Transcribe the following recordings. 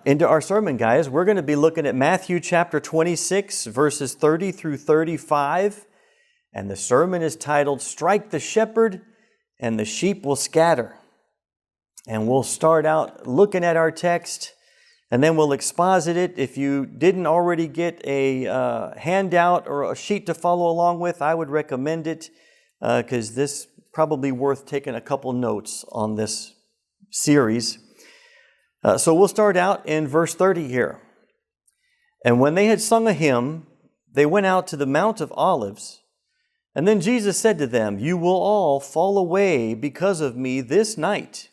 into our sermon, guys. We're going to be looking at Matthew chapter 26, verses 30 through 35. And the sermon is titled, Strike the Shepherd and the Sheep Will Scatter. And we'll start out looking at our text, and then we'll exposit it. If you didn't already get a handout or a sheet to follow along with, I would recommend it because this is probably worth taking a couple notes on this series. So we'll start out in verse 30 here. And when they had sung a hymn, they went out to the Mount of Olives. And then Jesus said to them, You will all fall away because of me this night.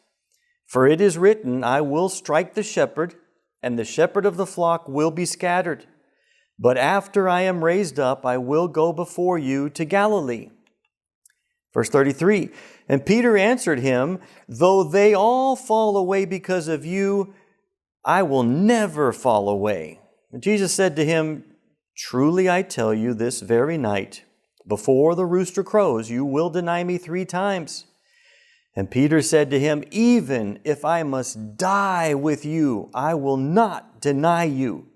For it is written, I will strike the shepherd, and the shepherd of the flock will be scattered. But after I am raised up, I will go before you to Galilee. Verse 33, And Peter answered him, Though they all fall away because of you, I will never fall away. And Jesus said to him, Truly I tell you, this very night, before the rooster crows, you will deny me 3 times. And Peter said to him, Even if I must die with you, I will not deny you.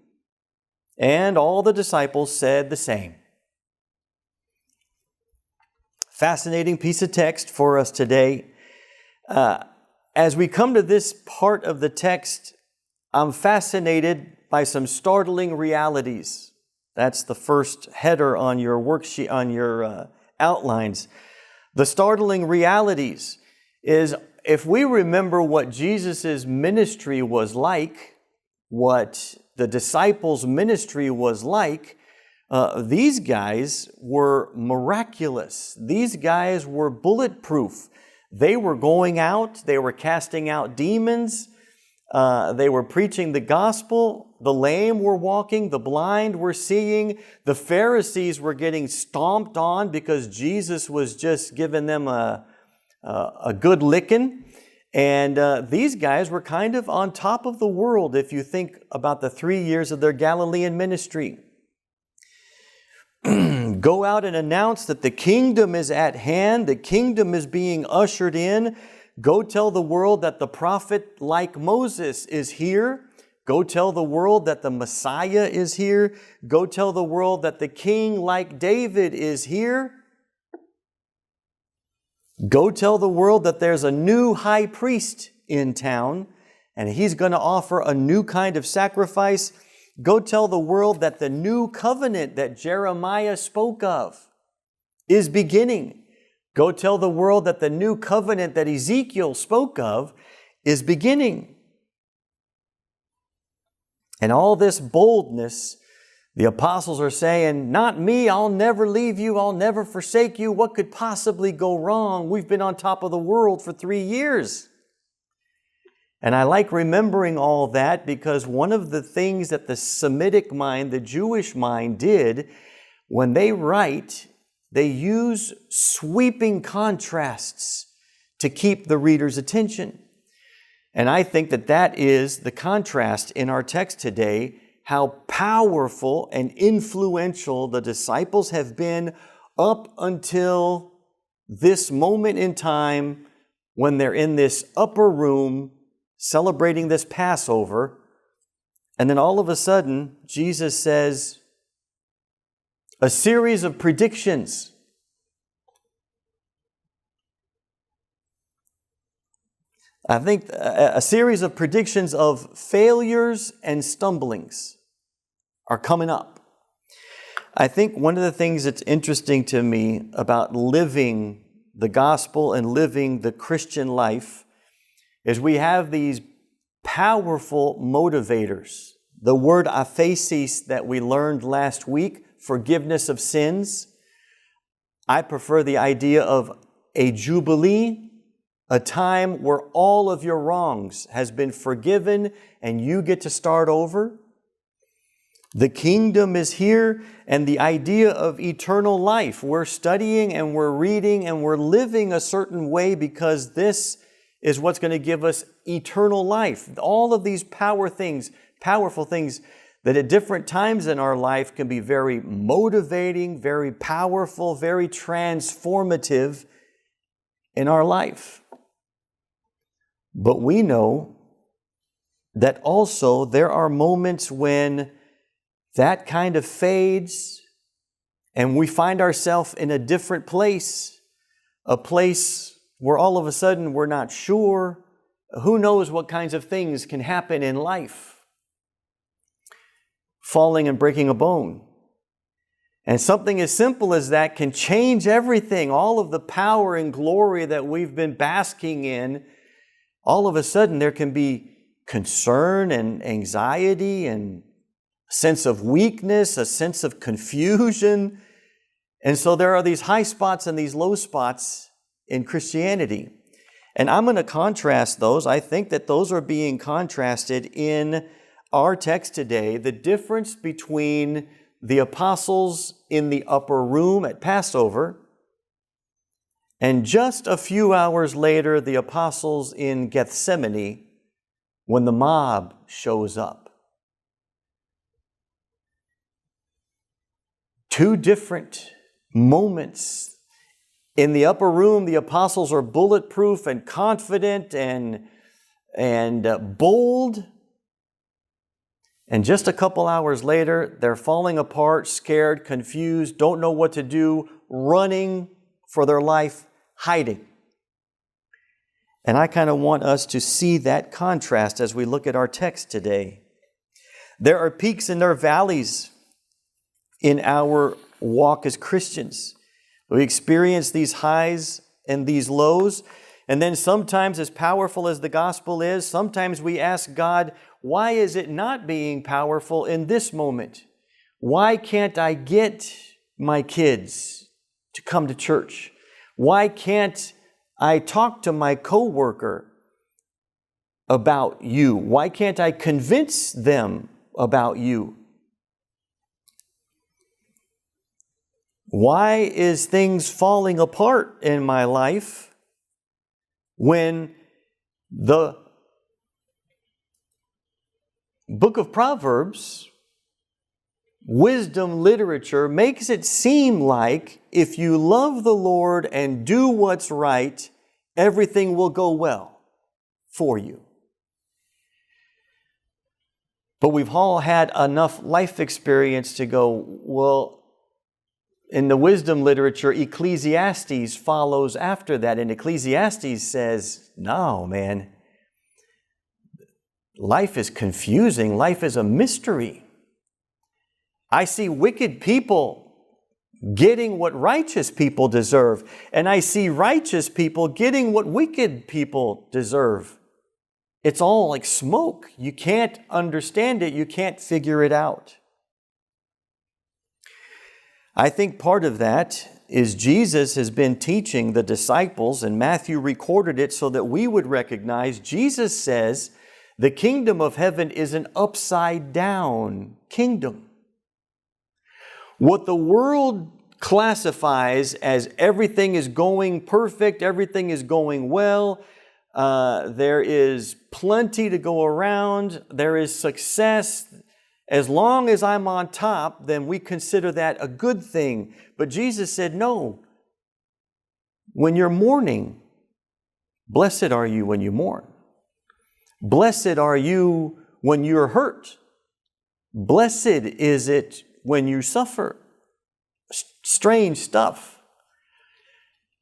And all the disciples said the same. Fascinating piece of text for us today. As we come to this part of the text, I'm fascinated by some startling realities. That's the first header on your worksheet, on your outlines. The startling realities is, if we remember what Jesus' ministry was like, what the disciples' ministry was like, these guys were miraculous. These guys were bulletproof. They were going out, they were casting out demons, they were preaching the gospel, the lame were walking, the blind were seeing, the Pharisees were getting stomped on because Jesus was just giving them a good licking. And these guys were kind of on top of the world if you think about the 3 years of their Galilean ministry. Go out and announce that the kingdom is at hand. The kingdom is being ushered in. Go tell the world that the prophet like Moses is here. Go tell the world that the Messiah is here. Go tell the world that the king like David is here. Go tell the world that there's a new high priest in town and he's going to offer a new kind of sacrifice. Go tell the world that the new covenant that Jeremiah spoke of is beginning. Go tell the world that the new covenant that Ezekiel spoke of is beginning. And all this boldness, the apostles are saying, Not me, I'll never leave you, I'll never forsake you. What could possibly go wrong? We've been on top of the world for 3 years. And I like remembering all that because one of the things that the Semitic mind, the Jewish mind did, when they write, they use sweeping contrasts to keep the reader's attention. And I think that that is the contrast in our text today, how powerful and influential the disciples have been up until this moment in time when they're in this upper room celebrating this Passover, and then all of a sudden, Jesus says a series of predictions. I think a series of predictions of failures and stumblings are coming up. I think one of the things that's interesting to me about living the gospel and living the Christian life is we have these powerful motivators. The word aphesis that we learned last week, forgiveness of sins. I prefer the idea of a jubilee, a time where all of your wrongs has been forgiven and you get to start over. The kingdom is here, and the idea of eternal life. We're studying and we're reading and we're living a certain way because this is what's going to give us eternal life. All of these powerful things that at different times in our life can be very motivating, very powerful, very transformative in our life. But we know that also there are moments when that kind of fades and we find ourselves in a different place, a place where all of a sudden we're not sure. Who knows what kinds of things can happen in life? Falling and breaking a bone. And something as simple as that can change everything. All of the power and glory that we've been basking in, all of a sudden there can be concern and anxiety and a sense of weakness, a sense of confusion. And so there are these high spots and these low spots in Christianity. And I'm going to contrast those. I think that those are being contrasted in our text today. The difference between the apostles in the upper room at Passover and just a few hours later, the apostles in Gethsemane when the mob shows up. Two different moments. In the upper room, the apostles are bulletproof and confident and bold. And just a couple hours later, they're falling apart, scared, confused, don't know what to do, running for their life, hiding. And I kind of want us to see that contrast as we look at our text today. There are peaks and there are valleys in our walk as Christians. We experience these highs and these lows. And then sometimes, as powerful as the gospel is, sometimes we ask God, why is it not being powerful in this moment? Why can't I get my kids to come to church? Why can't I talk to my coworker about you? Why can't I convince them about you? Why is things falling apart in my life when the book of Proverbs, wisdom literature, makes it seem like if you love the Lord and do what's right, everything will go well for you? But we've all had enough life experience to go, well, in the wisdom literature, Ecclesiastes follows after that. And Ecclesiastes says, no, man, life is confusing. Life is a mystery. I see wicked people getting what righteous people deserve. And I see righteous people getting what wicked people deserve. It's all like smoke. You can't understand it. You can't figure it out. I think part of that is Jesus has been teaching the disciples, and Matthew recorded it so that we would recognize. Jesus says the kingdom of heaven is an upside down kingdom. What the world classifies as everything is going perfect, everything is going well, there is plenty to go around, there is success. As long as I'm on top, then we consider that a good thing. But Jesus said, no. When you're mourning, blessed are you when you mourn. Blessed are you when you're hurt. Blessed is it when you suffer. Strange stuff.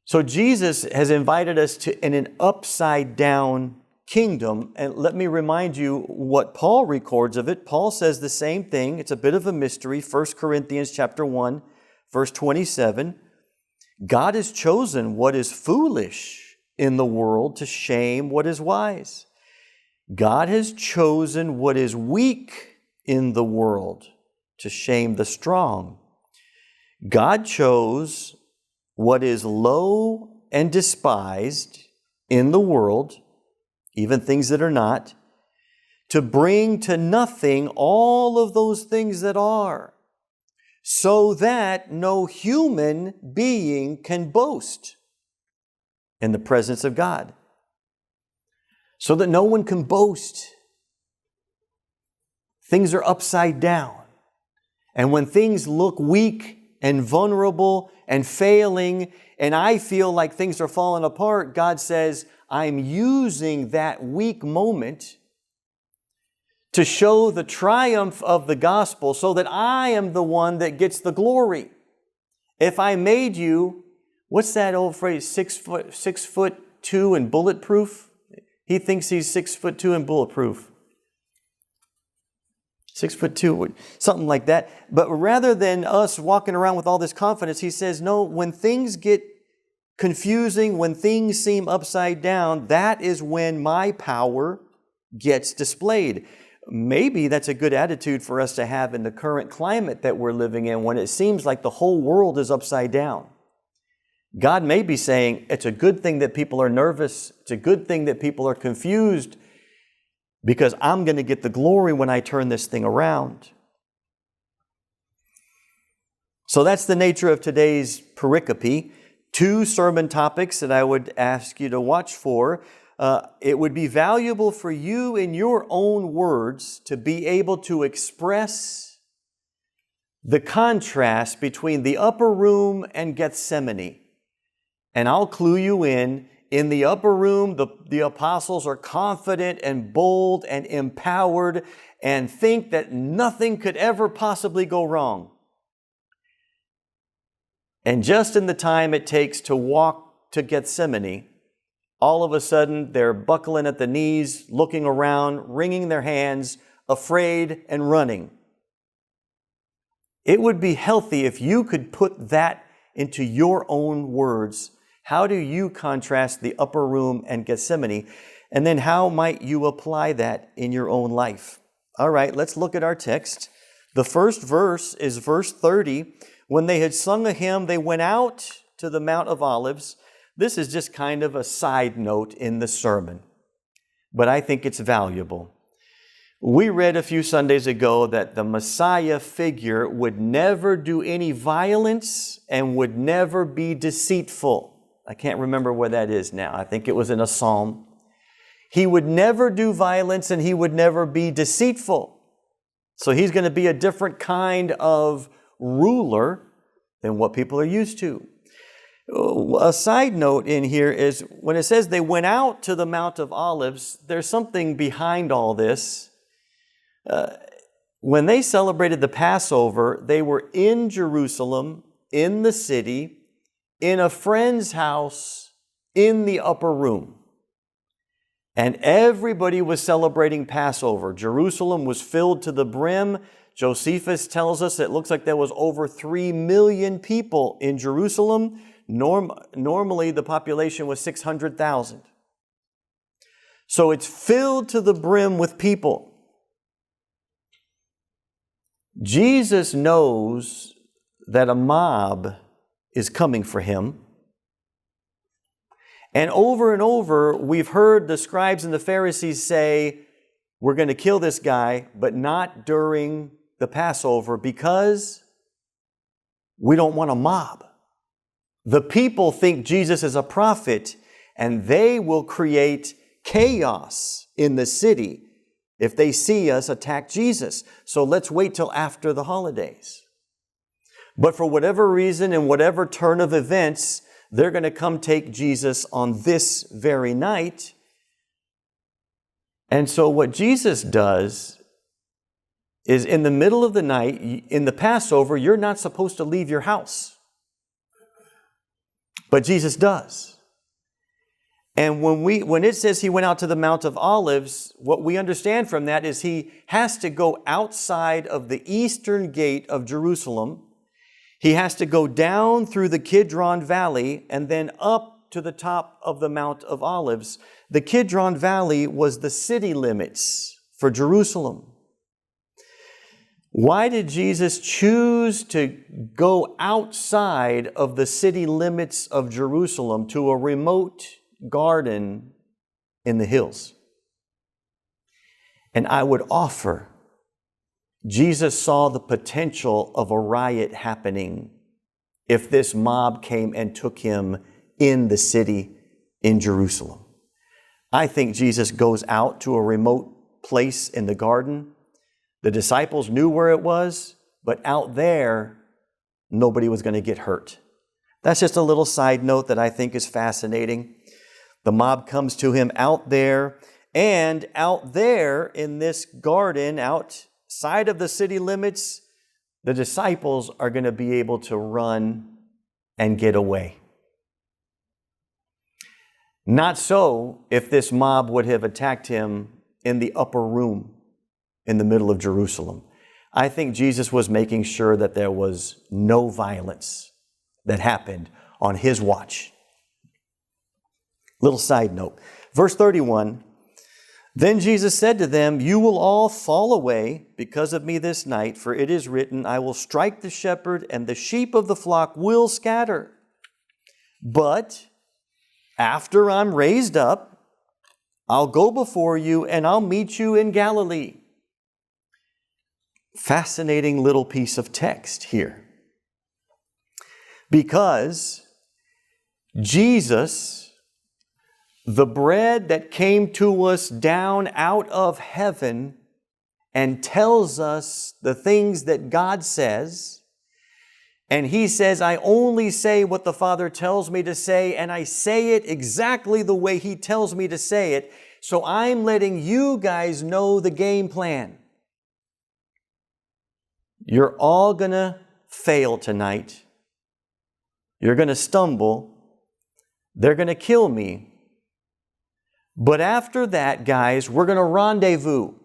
So Jesus has invited us to an upside down kingdom. And let me remind you what Paul records of it. Paul says the same thing. It's a bit of a mystery. 1 Corinthians chapter 1, verse 27. God has chosen what is foolish in the world to shame what is wise. God has chosen what is weak in the world to shame the strong. God chose what is low and despised in the world, even things that are not, to bring to nothing all of those things that are, so that no human being can boast in the presence of God. So that no one can boast. Things are upside down. And when things look weak and vulnerable and failing, and I feel like things are falling apart, God says, I'm using that weak moment to show the triumph of the gospel so that I am the one that gets the glory. If I made you, what's that old phrase, 6'2" and bulletproof? He thinks he's 6'2" and bulletproof. 6'2", something like that. But rather than us walking around with all this confidence, he says, no, when things get confusing, when things seem upside down, that is when my power gets displayed. Maybe that's a good attitude for us to have in the current climate that we're living in, when it seems like the whole world is upside down. God may be saying, it's a good thing that people are nervous. It's a good thing that people are confused, because I'm going to get the glory when I turn this thing around. So that's the nature of today's pericope. 2 sermon topics that I would ask you to watch for. It would be valuable for you in your own words to be able to express the contrast between the upper room and Gethsemane. And I'll clue you in the upper room, the apostles are confident and bold and empowered and think that nothing could ever possibly go wrong. And just in the time it takes to walk to Gethsemane, all of a sudden they're buckling at the knees, looking around, wringing their hands, afraid and running. It would be healthy if you could put that into your own words. How do you contrast the upper room and Gethsemane? And then how might you apply that in your own life? All right, let's look at our text. The first verse is verse 30. When they had sung a hymn, they went out to the Mount of Olives. This is just kind of a side note in the sermon, but I think it's valuable. We read a few Sundays ago that the Messiah figure would never do any violence and would never be deceitful. I can't remember where that is now. I think it was in a psalm. He would never do violence and he would never be deceitful. So he's going to be a different kind of ruler than what people are used to. A side note in here is when it says they went out to the Mount of Olives, there's something behind all this. When they celebrated the Passover, they were in Jerusalem, in the city, in a friend's house, in the upper room. And everybody was celebrating Passover. Jerusalem was filled to the brim. Josephus tells us it looks like there was over 3 million people in Jerusalem. Normally, the population was 600,000. So it's filled to the brim with people. Jesus knows that a mob is coming for him. And over, we've heard the scribes and the Pharisees say, we're going to kill this guy, but not during the Passover because we don't want a mob. The people think Jesus is a prophet, and they will create chaos in the city if they see us attack Jesus. So let's wait till after the holidays. But for whatever reason and whatever turn of events, they're going to come take Jesus on this very night. And so what Jesus does is in the middle of the night, in the Passover, you're not supposed to leave your house. But Jesus does. And when it says he went out to the Mount of Olives, what we understand from that is he has to go outside of the eastern gate of Jerusalem. He has to go down through the Kidron Valley and then up to the top of the Mount of Olives. The Kidron Valley was the city limits for Jerusalem. Why did Jesus choose to go outside of the city limits of Jerusalem to a remote garden in the hills? And I would offer, Jesus saw the potential of a riot happening if this mob came and took him in the city in Jerusalem. I think Jesus goes out to a remote place in the garden. The disciples knew where it was, but out there, nobody was going to get hurt. That's just a little side note that I think is fascinating. The mob comes to him out there, And out there in this garden, outside of the city limits, the disciples are going to be able to run and get away. Not so if this mob would have attacked him in the upper room in the middle of Jerusalem. I think Jesus was making sure that there was no violence that happened on his watch. Little side note. Verse 31, then Jesus said to them, you will all fall away because of me this night, for it is written, I will strike the shepherd and the sheep of the flock will scatter. But after I'm raised up, I'll go before you and I'll meet you in Galilee. Fascinating little piece of text here. Because Jesus, the bread that came to us down out of heaven and tells us the things that God says, and He says, I only say what the Father tells me to say, and I say it exactly the way He tells me to say it, so I'm letting you guys know the game plan. You're all going to fail tonight. You're going to stumble. They're going to kill me. But after that, guys, we're going to rendezvous.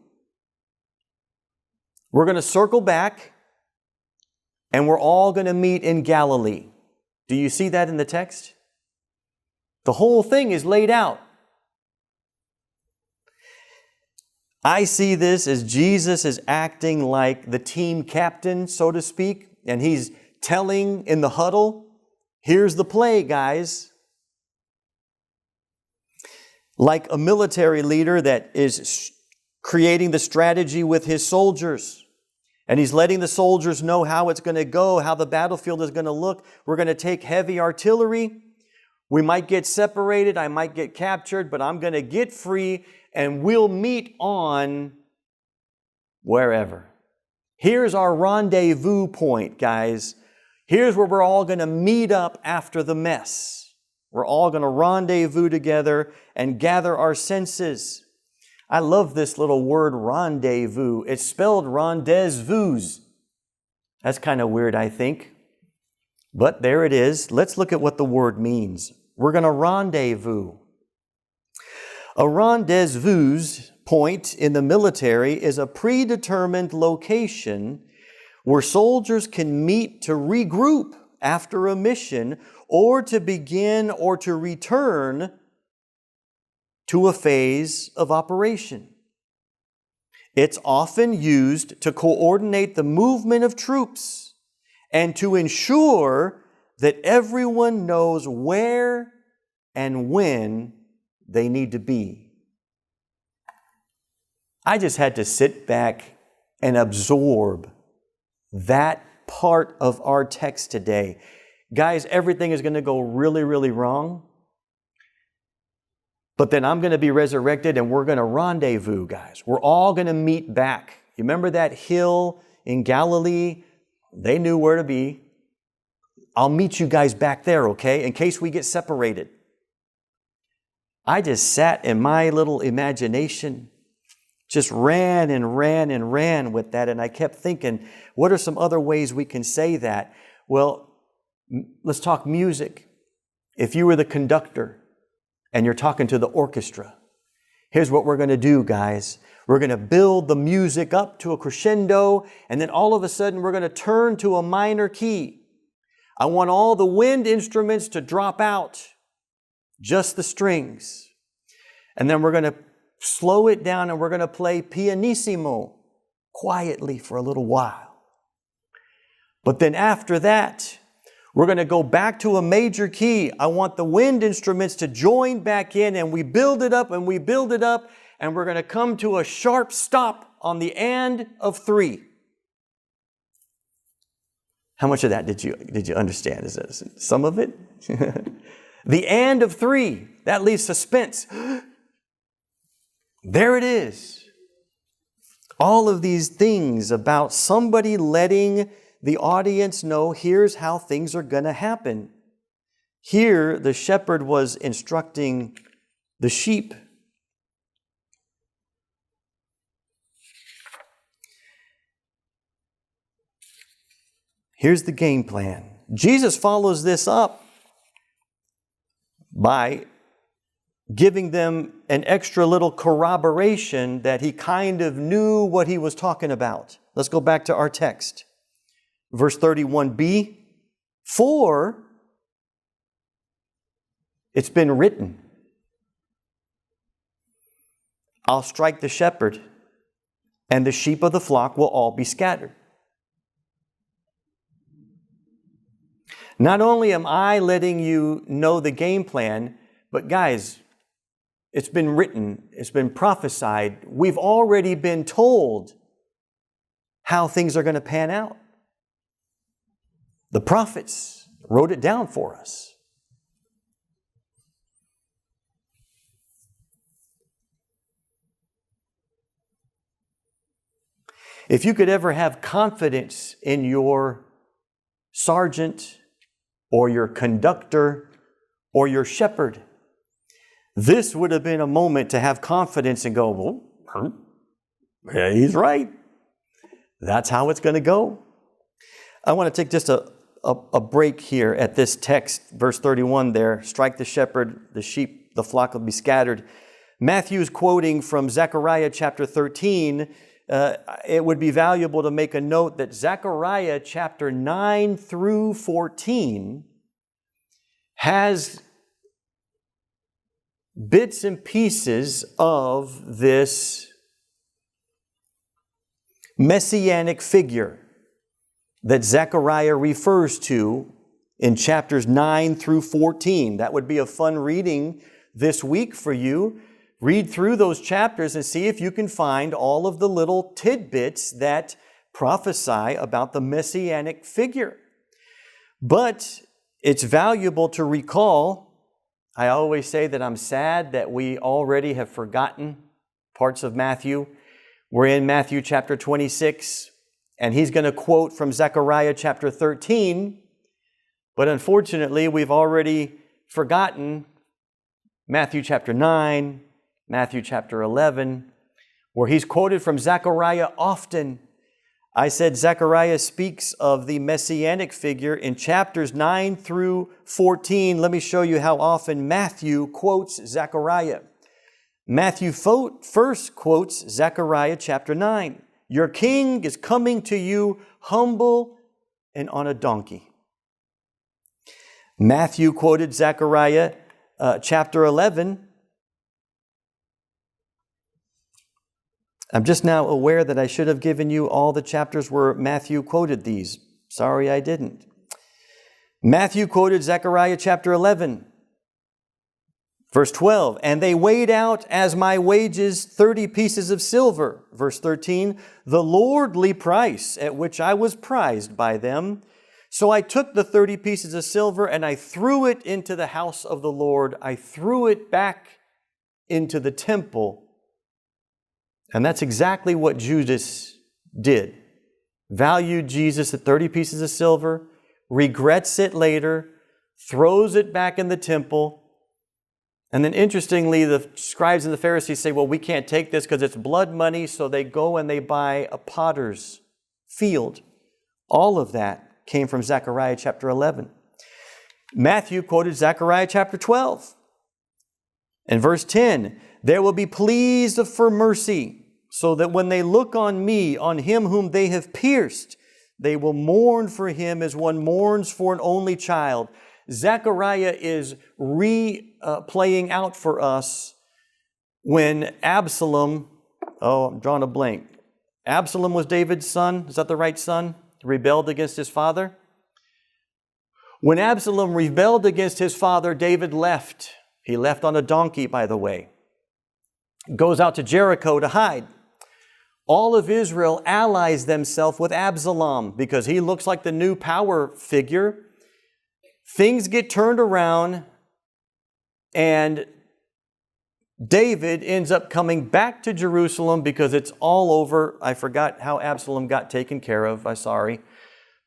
We're going to circle back, and we're all going to meet in Galilee. Do you see that in the text? The whole thing is laid out. I see this as Jesus is acting like the team captain, so to speak, and He's telling in the huddle, here's the play, guys. Like a military leader that is creating the strategy with his soldiers. And he's letting the soldiers know how it's going to go, how the battlefield is going to look. We're going to take heavy artillery. We might get separated. I might get captured, but I'm going to get free and we'll meet on wherever. Here's our rendezvous point, guys. Here's where we're all going to meet up after the mess. We're all going to rendezvous together and gather our senses. I love this little word rendezvous. It's spelled rendezvous. That's kind of weird, I think. But there it is. Let's look at what the word means. We're going to rendezvous. A rendezvous point in the military is a predetermined location where soldiers can meet to regroup after a mission or to begin or to return to a phase of operation. It's often used to coordinate the movement of troops and to ensure that everyone knows where and when they need to be. I just had to sit back and absorb that part of our text today. Guys, everything is going to go really, really wrong. But then I'm going to be resurrected and we're going to rendezvous, guys. We're all going to meet back. You remember that hill in Galilee? They knew where to be. I'll meet you guys back there, okay? In case we get separated. I just sat in my little imagination, just ran and ran and ran with that. And I kept thinking, what are some other ways we can say that? Well, let's talk music. If you were the conductor and you're talking to the orchestra, here's what we're going to do, guys. We're going to build the music up to a crescendo, and then all of a sudden we're going to turn to a minor key. I want all the wind instruments to drop out. Just the strings. And then we're going to slow it down and we're going to play pianissimo quietly for a little while. But then after that, we're going to go back to a major key. I want the wind instruments to join back in, and we build it up and we build it up, and we're going to come to a sharp stop on the end of 3. How much of that did you understand? Is this some of it? The and of 3, that leaves suspense. There it is. All of these things about somebody letting the audience know, here's how things are going to happen. Here, the shepherd was instructing the sheep. Here's the game plan. Jesus follows this up by giving them an extra little corroboration that he kind of knew what he was talking about. Let's go back to our text. Verse 31b, for it's been written, I'll strike the shepherd, and the sheep of the flock will all be scattered. Not only am I letting you know the game plan, but guys, it's been written, it's been prophesied. We've already been told how things are going to pan out. The prophets wrote it down for us. If you could ever have confidence in your sergeant or your conductor or your shepherd, this would have been a moment to have confidence and go, well, yeah, he's right. That's how it's going to go. I want to take just a break here at this text, verse 31 there. Strike the shepherd, the sheep, the flock will be scattered. Matthew's quoting from Zechariah chapter 13. It would be valuable to make a note that Zechariah chapter 9 through 14 has bits and pieces of this messianic figure that Zechariah refers to in chapters 9 through 14. That would be a fun reading this week for you. Read through those chapters and see if you can find all of the little tidbits that prophesy about the messianic figure. But it's valuable to recall, I always say that I'm sad that we already have forgotten parts of Matthew. We're in Matthew chapter 26, and he's going to quote from Zechariah chapter 13. But unfortunately, we've already forgotten Matthew chapter 9, Matthew chapter 11, where he's quoted from Zechariah often. I said Zechariah speaks of the messianic figure in chapters 9 through 14. Let me show you how often Matthew quotes Zechariah. Matthew first quotes Zechariah chapter 9. Your king is coming to you humble and on a donkey. Matthew quoted Zechariah chapter 11. I'm just now aware that I should have given you all the chapters where Matthew quoted these. Sorry, I didn't. Matthew quoted Zechariah chapter 11, verse 12. And they weighed out as my wages 30 pieces of silver. Verse 13, the lordly price at which I was prized by them. So I took the 30 pieces of silver and I threw it into the house of the Lord. I threw it back into the temple. And that's exactly what Judas did. Valued Jesus at 30 pieces of silver, regrets it later, throws it back in the temple. And then interestingly, the scribes and the Pharisees say, well, we can't take this because it's blood money. So they go and they buy a potter's field. All of that came from Zechariah chapter 11. Matthew quoted Zechariah chapter 12. And verse 10, there will be pleased for mercy, so that when they look on me, on him whom they have pierced, they will mourn for him as one mourns for an only child. Zechariah is playing out for us when Absalom, I'm drawing a blank. Absalom was David's son. Is that the right son? Rebelled against his father. When Absalom rebelled against his father, David left. He left on a donkey, by the way. Goes out to Jericho to hide. All of Israel allies themselves with Absalom because he looks like the new power figure. Things get turned around and David ends up coming back to Jerusalem because it's all over. I forgot how Absalom got taken care of. I'm sorry.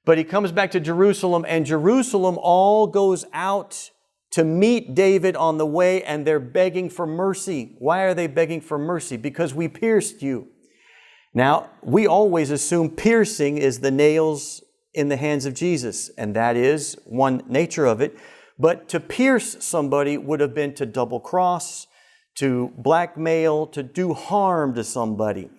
But he comes back to Jerusalem and Jerusalem all goes out to meet David on the way and they're begging for mercy. Why are they begging for mercy? Because we pierced you. Now, we always assume piercing is the nails in the hands of Jesus, and that is one nature of it. But to pierce somebody would have been to double cross, to blackmail, to do harm to somebody.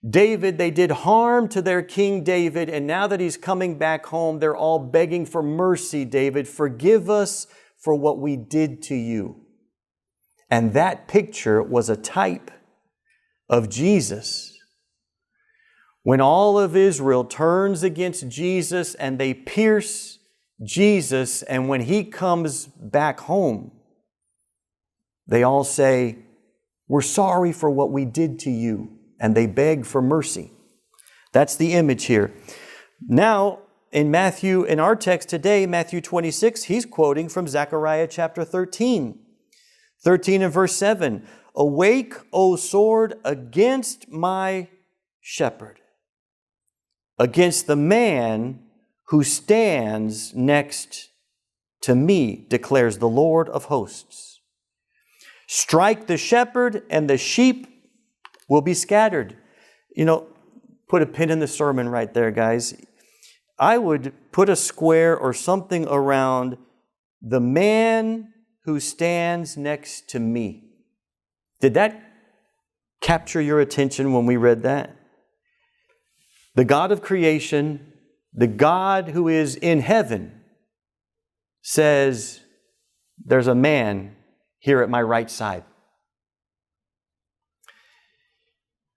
David, they did harm to their King David, and now that he's coming back home, they're all begging for mercy. David, forgive us for what we did to you. And that picture was a type of Jesus. When all of Israel turns against Jesus and they pierce Jesus, and when he comes back home, they all say, we're sorry for what we did to you. And they beg for mercy. That's the image here. Now, in our text today, Matthew 26, he's quoting from Zechariah chapter 13. 13 and verse 7. Awake, O sword, against my shepherd, against the man who stands next to me, declares the Lord of hosts. Strike the shepherd, and the sheep will be scattered. Put a pin in the sermon right there, guys. I would put a square or something around the man who stands next to me. Did that capture your attention when we read that? The God of creation, the God who is in heaven, says, there's a man here at my right side.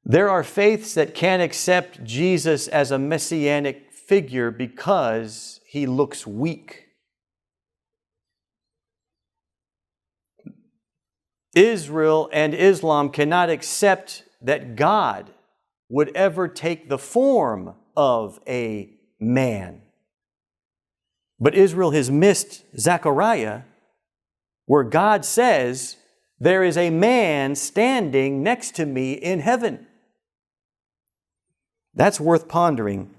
There are faiths that can't accept Jesus as a messianic figure because he looks weak. Israel and Islam cannot accept that God would ever take the form of a man. But Israel has missed Zechariah, where God says, there is a man standing next to me in heaven. That's worth pondering.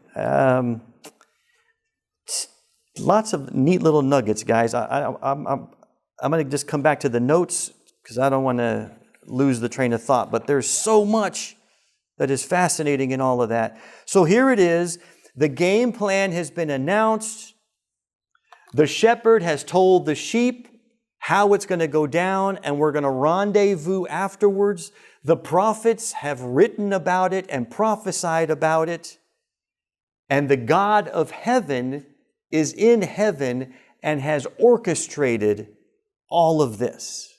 Lots of neat little nuggets, guys. I'm going to just come back to the notes because I don't want to lose the train of thought. But there's so much that is fascinating in all of that. So here it is. The game plan has been announced. The shepherd has told the sheep how it's going to go down, and we're going to rendezvous afterwards. The prophets have written about it and prophesied about it. And the God of heaven is in heaven and has orchestrated all of this.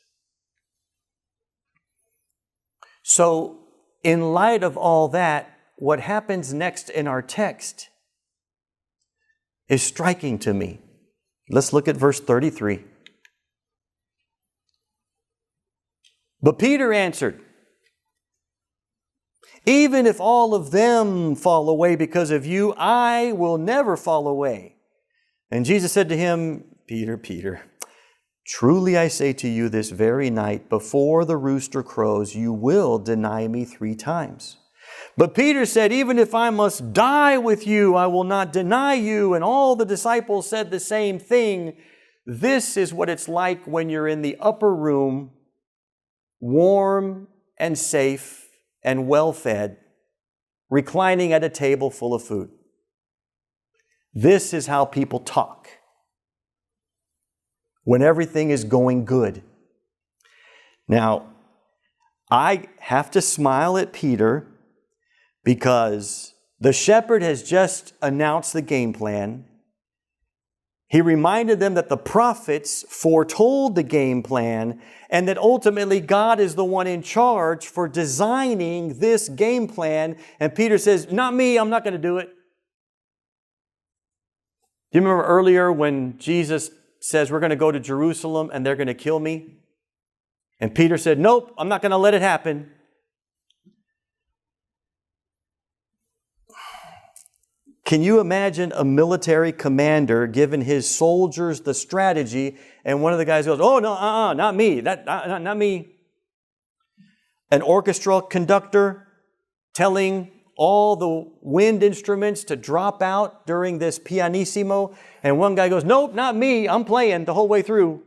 So, in light of all that, what happens next in our text is striking to me. Let's look at verse 33. But Peter answered, even if all of them fall away because of you, I will never fall away. And Jesus said to him, Peter, Peter, truly I say to you, this very night, before the rooster crows, you will deny me 3 times. But Peter said, even if I must die with you, I will not deny you. And all the disciples said the same thing. This is what it's like when you're in the upper room, warm and safe and well-fed, reclining at a table full of food. This is how people talk when everything is going good. Now, I have to smile at Peter because the shepherd has just announced the game plan. He reminded them that the prophets foretold the game plan and that ultimately God is the one in charge for designing this game plan. And Peter says, not me, I'm not going to do it. Do you remember earlier when Jesus says, we're going to go to Jerusalem and they're going to kill me? And Peter said, nope, I'm not going to let it happen. Can you imagine a military commander giving his soldiers the strategy and one of the guys goes, oh, no, not me, not me. An orchestral conductor telling all the wind instruments to drop out during this pianissimo, and one guy goes, nope, not me, I'm playing the whole way through.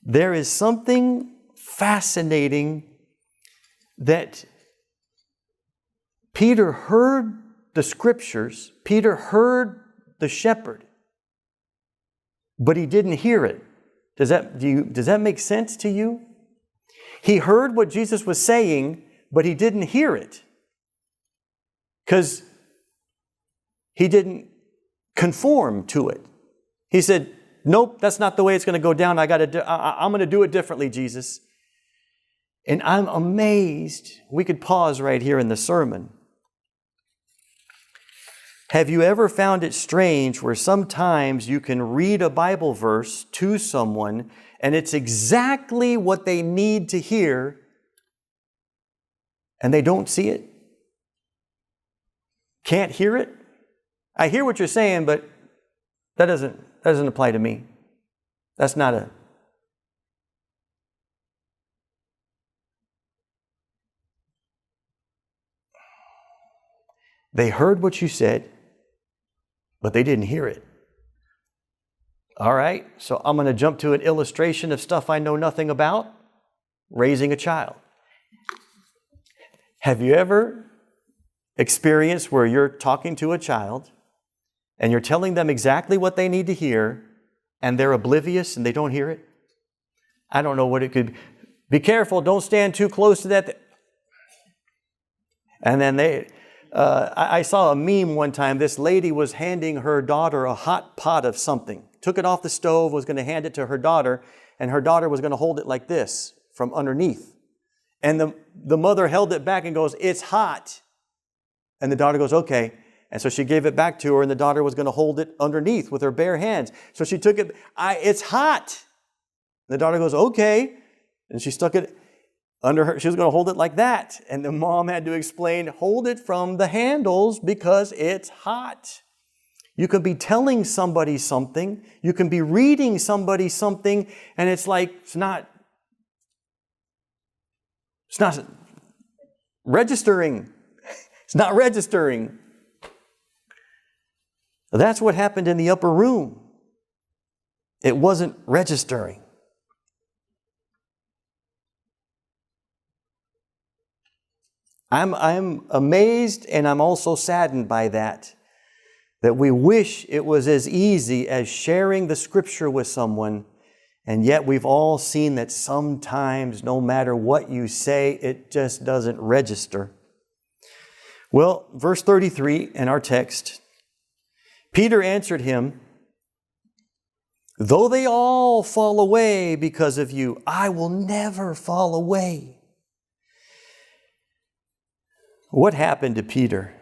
There is something fascinating that Peter heard the scriptures. Peter heard the shepherd, but he didn't hear it. Does that make sense to you? He heard what Jesus was saying, but he didn't hear it because he didn't conform to it. He said, nope, that's not the way it's going to go down. I'm going to do it differently, Jesus. And I'm amazed. We could pause right here in the sermon. Have you ever found it strange where sometimes you can read a Bible verse to someone and it's exactly what they need to hear and they don't see it? Can't hear it? I hear what you're saying, but that doesn't apply to me. That's not a... They heard what you said, but they didn't hear it. All right, so I'm going to jump to an illustration of stuff I know nothing about. Raising a child. Have you ever experienced where you're talking to a child and you're telling them exactly what they need to hear and they're oblivious and they don't hear it? I don't know what it could be. Be careful, don't stand too close to that. And then I saw a meme one time. This lady was handing her daughter a hot pot of something. Took it off the stove, was going to hand it to her daughter, and her daughter was going to hold it like this from underneath. And the mother held it back and goes, "It's hot." And the daughter goes, "Okay." And so she gave it back to her, and the daughter was going to hold it underneath with her bare hands. So she took it, "It's hot." And the daughter goes, "Okay." And she stuck it under her. She was going to hold it like that. And the mom had to explain, hold it from the handles because it's hot. You could be telling somebody something. You can be reading somebody something. And it's like, it's not registering. It's not registering. That's what happened in the upper room. It wasn't registering. I'm amazed and I'm also saddened by that we wish it was as easy as sharing the scripture with someone, and yet we've all seen that sometimes no matter what you say, it just doesn't register. Well, verse 33 in our text, Peter answered him, "Though they all fall away because of you, I will never fall away." What happened to Peter?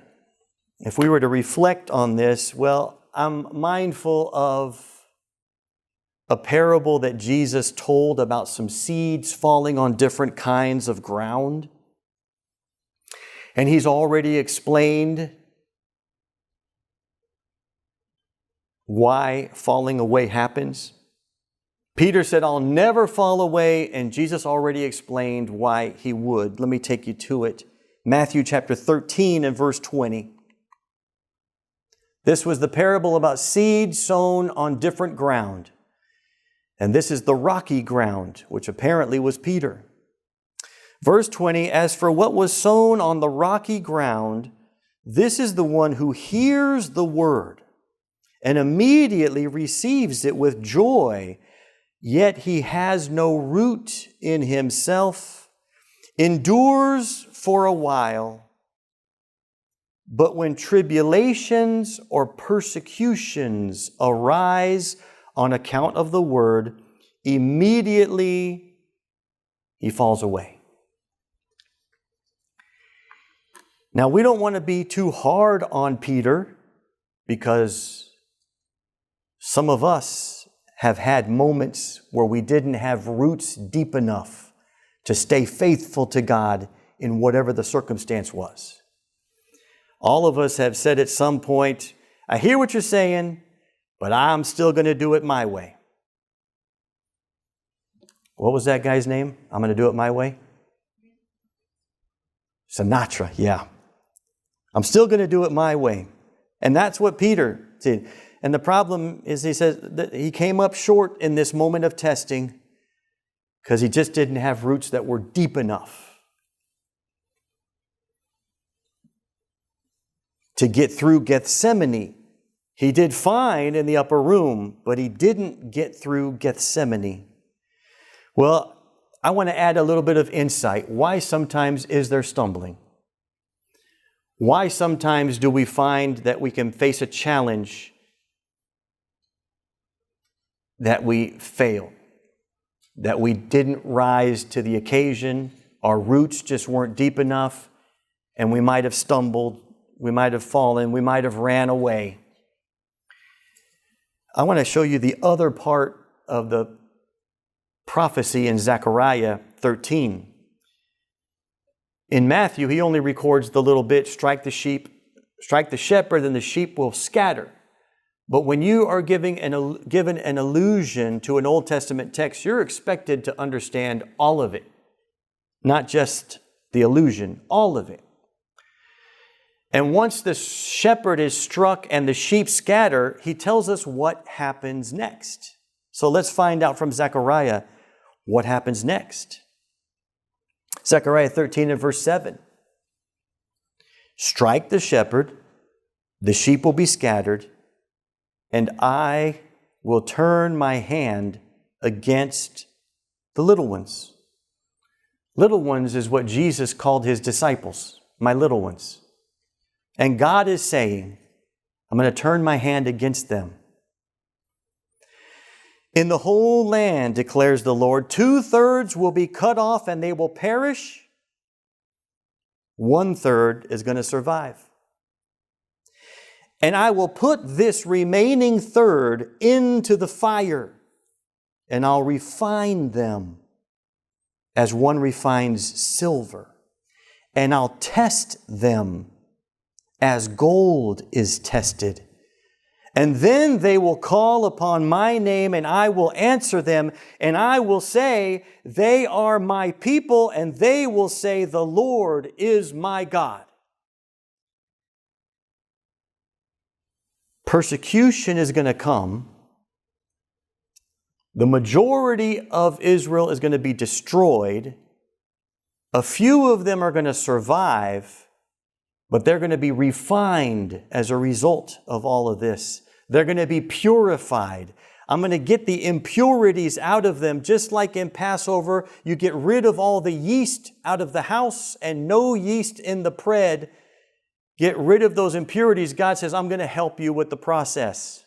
If we were to reflect on this, well, I'm mindful of a parable that Jesus told about some seeds falling on different kinds of ground. And he's already explained why falling away happens. Peter said, "I'll never fall away," and Jesus already explained why he would. Let me take you to it. Matthew chapter 13 and verse 20. This was the parable about seed sown on different ground. And this is the rocky ground, which apparently was Peter. Verse 20, "As for what was sown on the rocky ground, this is the one who hears the word and immediately receives it with joy, yet he has no root in himself, endures for a while, but when tribulations or persecutions arise on account of the word, immediately he falls away." Now, we don't want to be too hard on Peter because some of us have had moments where we didn't have roots deep enough to stay faithful to God in whatever the circumstance was. All of us have said at some point, "I hear what you're saying, but I'm still going to do it my way." What was that guy's name? "I'm going to do it my way." Sinatra, yeah. I'm still going to do it my way. And that's what Peter did. And the problem is, he says that he came up short in this moment of testing because he just didn't have roots that were deep enough. to get through Gethsemane. He did fine in the upper room, but he didn't get through Gethsemane. Well, I want to add a little bit of insight. Why sometimes is there stumbling? Why sometimes do we find that we can face a challenge that we fail, that we didn't rise to the occasion, our roots just weren't deep enough, and we might have stumbled, we might have fallen, we might have ran away? I want to show you the other part of the prophecy in Zechariah 13. In Matthew, he only records the little bit, strike the shepherd, and the sheep will scatter. But when you are given an allusion to an Old Testament text, you're expected to understand all of it, not just the allusion, all of it. And once the shepherd is struck and the sheep scatter, he tells us what happens next. So let's find out from Zechariah what happens next. Zechariah 13 and verse 7. Strike the shepherd, the sheep will be scattered, and I will turn my hand against the little ones. Little ones is what Jesus called his disciples, my little ones. And God is saying, I'm going to turn my hand against them. In the whole land, declares the Lord, 2/3 will be cut off and they will perish. 1/3 is going to survive. And I will put this remaining third into the fire, and I'll refine them as one refines silver. And I'll test them as gold is tested. And then they will call upon my name, and I will answer them, and I will say, they are my people, and they will say, the Lord is my God. Persecution is going to come. The majority of Israel is going to be destroyed. A few of them are going to survive, but they're going to be refined as a result of all of this. They're going to be purified. I'm going to get the impurities out of them, just like in Passover, you get rid of all the yeast out of the house and no yeast in the bread. Get rid of those impurities. God says, I'm going to help you with the process.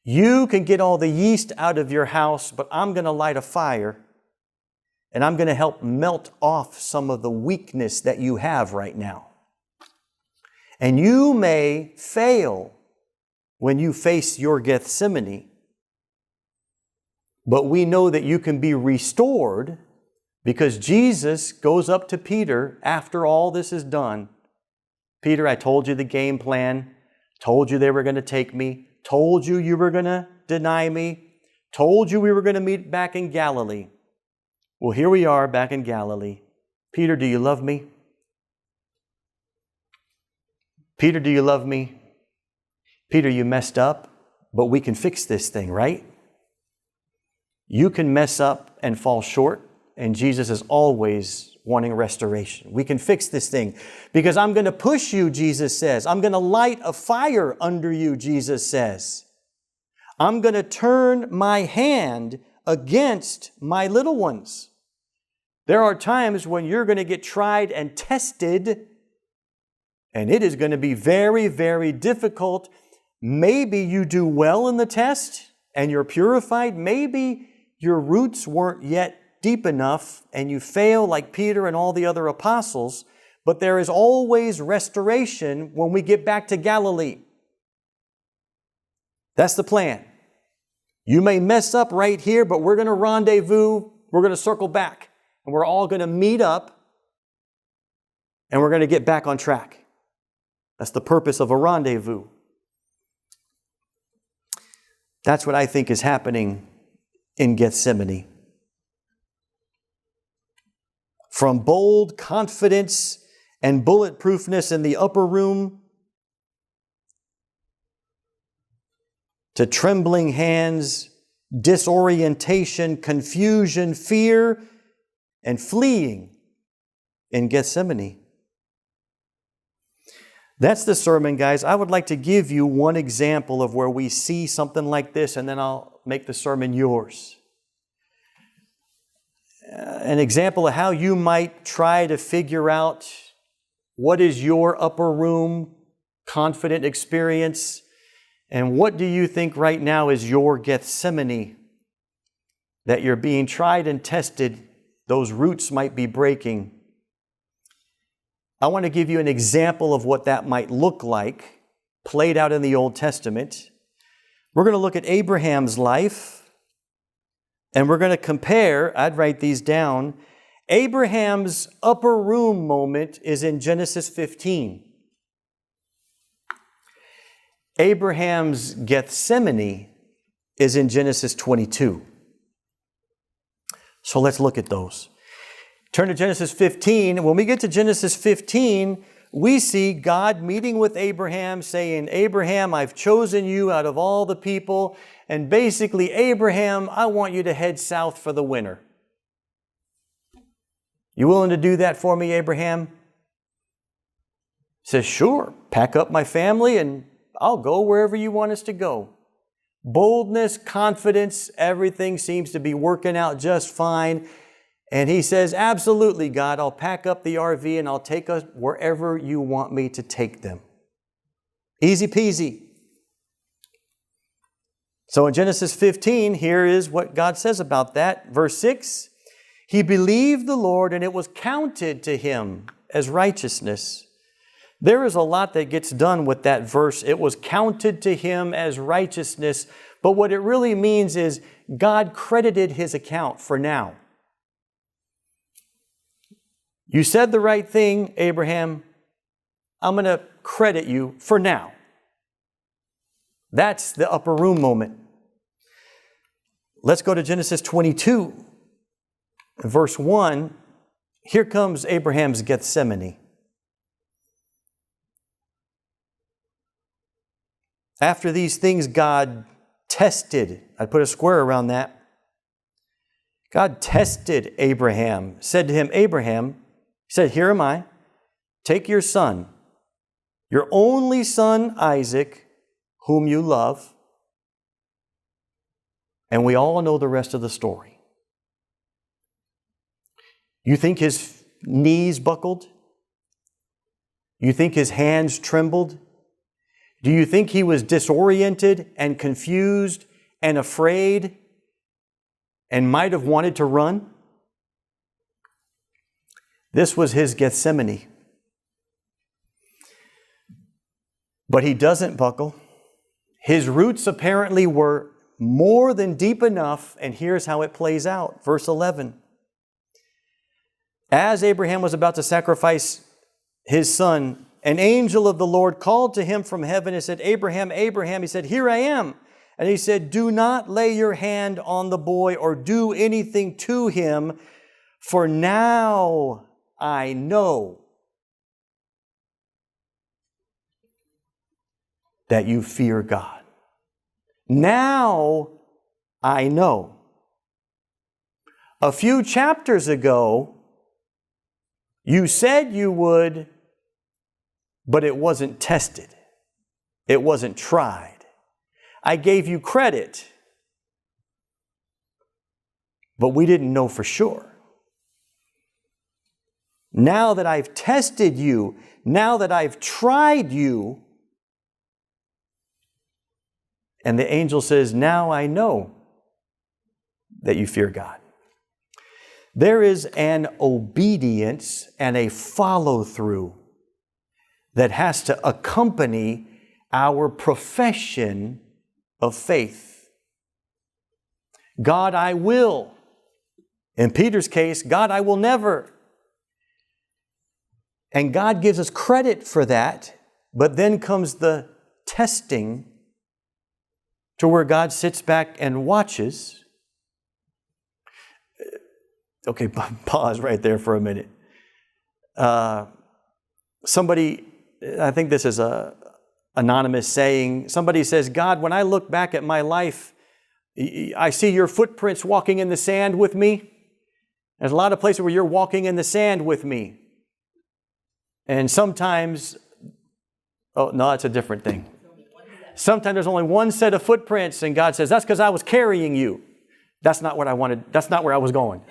You can get all the yeast out of your house, but I'm going to light a fire and I'm going to help melt off some of the weakness that you have right now. And you may fail when you face your Gethsemane, but we know that you can be restored because Jesus goes up to Peter after all this is done. Peter, I told you the game plan, told you they were going to take me, told you you were going to deny me, told you we were going to meet back in Galilee. Well, here we are back in Galilee. Peter, do you love me? Peter, do you love me? Peter, you messed up, but we can fix this thing, right? You can mess up and fall short, and Jesus is always wanting restoration. We can fix this thing because I'm going to push you, Jesus says. I'm going to light a fire under you, Jesus says. I'm going to turn my hand against my little ones. There are times when you're going to get tried and tested, and it is going to be very, very difficult. Maybe you do well in the test and you're purified. Maybe your roots weren't yet deep enough and you fail like Peter and all the other apostles. But there is always restoration when we get back to Galilee. That's the plan. You may mess up right here, but we're going to rendezvous. We're going to circle back. And we're all going to meet up. And we're going to get back on track. That's the purpose of a rendezvous. That's what I think is happening in Gethsemane. From bold confidence and bulletproofness in the upper room to trembling hands, disorientation, confusion, fear, and fleeing in Gethsemane. That's the sermon, guys. I would like to give you one example of where we see something like this, and then I'll make the sermon yours. An example of how you might try to figure out what is your upper room confident experience, and what do you think right now is your Gethsemane that you're being tried and tested, those roots might be breaking. I want to give you an example of what that might look like, played out in the Old Testament. We're going to look at Abraham's life, and we're going to compare, I'd write these down, Abraham's upper room moment is in Genesis 15. Abraham's Gethsemane is in Genesis 22. So let's look at those. Turn to Genesis 15. When we get to Genesis 15, we see God meeting with Abraham, saying, Abraham, I've chosen you out of all the people. And basically, Abraham, I want you to head south for the winter. You willing to do that for me, Abraham? He says, sure, pack up my family and I'll go wherever you want us to go. Boldness, confidence, everything seems to be working out just fine. And he says, absolutely, God, I'll pack up the RV and I'll take us wherever you want me to take them. Easy peasy. So in Genesis 15, here is what God says about that. Verse 6, he believed the Lord and it was counted to him as righteousness. There is a lot that gets done with that verse. It was counted to him as righteousness. But what it really means is God credited his account for now. You said the right thing, Abraham. I'm going to credit you for now. That's the upper room moment. Let's go to Genesis 22, verse 1. Here comes Abraham's Gethsemane. After these things, God tested. I put a square around that. God tested Abraham, said to him, Abraham, he said, here am I. Take your son, your only son, Isaac, whom you love. And we all know the rest of the story. You think his knees buckled? You think his hands trembled? Do you think he was disoriented and confused and afraid and might have wanted to run? This was his Gethsemane. But he doesn't buckle. His roots apparently were more than deep enough, and here's how it plays out. Verse 11. As Abraham was about to sacrifice his son, an angel of the Lord called to him from heaven and said, Abraham, Abraham. He said, here I am. And he said, do not lay your hand on the boy or do anything to him, for now I know that you fear God. Now I know. A few chapters ago, you said you would, but it wasn't tested. It wasn't tried. I gave you credit, but we didn't know for sure. Now that I've tested you, now that I've tried you, and the angel says, now I know that you fear God. There is an obedience and a follow-through that has to accompany our profession of faith. God, I will. In Peter's case, God, I will never. And God gives us credit for that, but then comes the testing to where God sits back and watches. Okay, pause right there for a minute. Somebody, I think this is a anonymous saying, somebody says, God, when I look back at my life, I see your footprints walking in the sand with me. There's a lot of places where you're walking in the sand with me. And sometimes Oh, no, it's a different thing. Sometimes there's only one set of footprints, and God says, that's because I was carrying you. That's not what I wanted. That's not where I was going.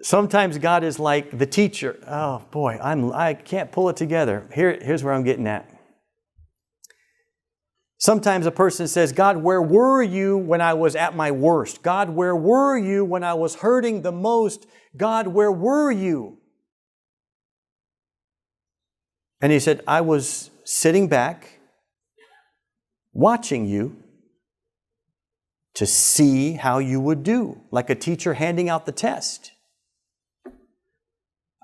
Sometimes God is like the teacher. Oh boy, I can't pull it together. Here's where I'm getting at. Sometimes a person says, God, where were you when I was at my worst? God, where were you when I was hurting the most? God, where were you? And he said, I was sitting back, watching you to see how you would do, like a teacher handing out the test.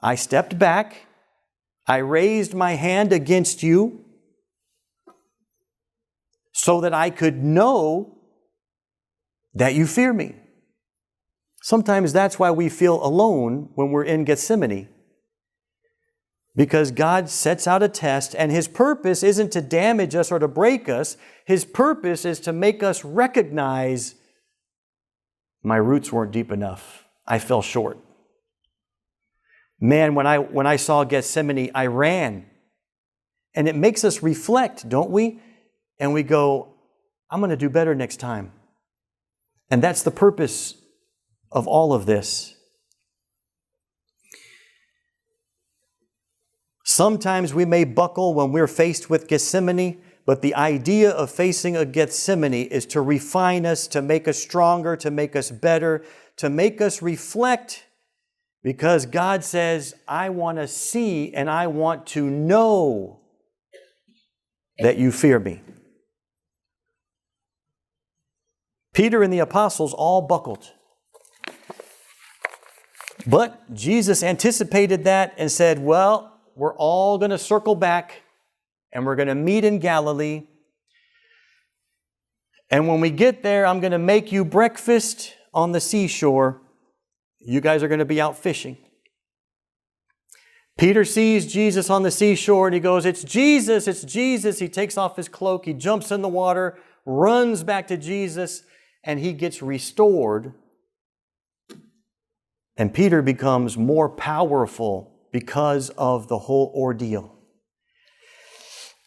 I stepped back, I raised my hand against you so that I could know that you fear me. Sometimes that's why we feel alone when we're in Gethsemane. Because God sets out a test, and His purpose isn't to damage us or to break us. His purpose is to make us recognize my roots weren't deep enough. I fell short. Man, when I saw Gethsemane, I ran. And it makes us reflect, don't we? And we go, I'm going to do better next time. And that's the purpose of all of this. Sometimes we may buckle when we're faced with Gethsemane, but the idea of facing a Gethsemane is to refine us, to make us stronger, to make us better, to make us reflect, because God says, I want to see and I want to know that you fear me. Peter and the apostles all buckled. But Jesus anticipated that and said, well, we're all going to circle back and we're going to meet in Galilee. And when we get there, I'm going to make you breakfast on the seashore. You guys are going to be out fishing. Peter sees Jesus on the seashore and he goes, it's Jesus, it's Jesus. He takes off his cloak, he jumps in the water, runs back to Jesus, and he gets restored. And Peter becomes more powerful because of the whole ordeal.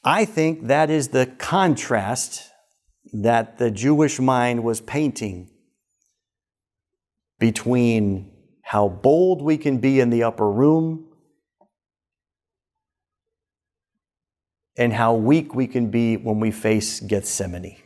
I think that is the contrast that the Jewish mind was painting between how bold we can be in the upper room and how weak we can be when we face Gethsemane.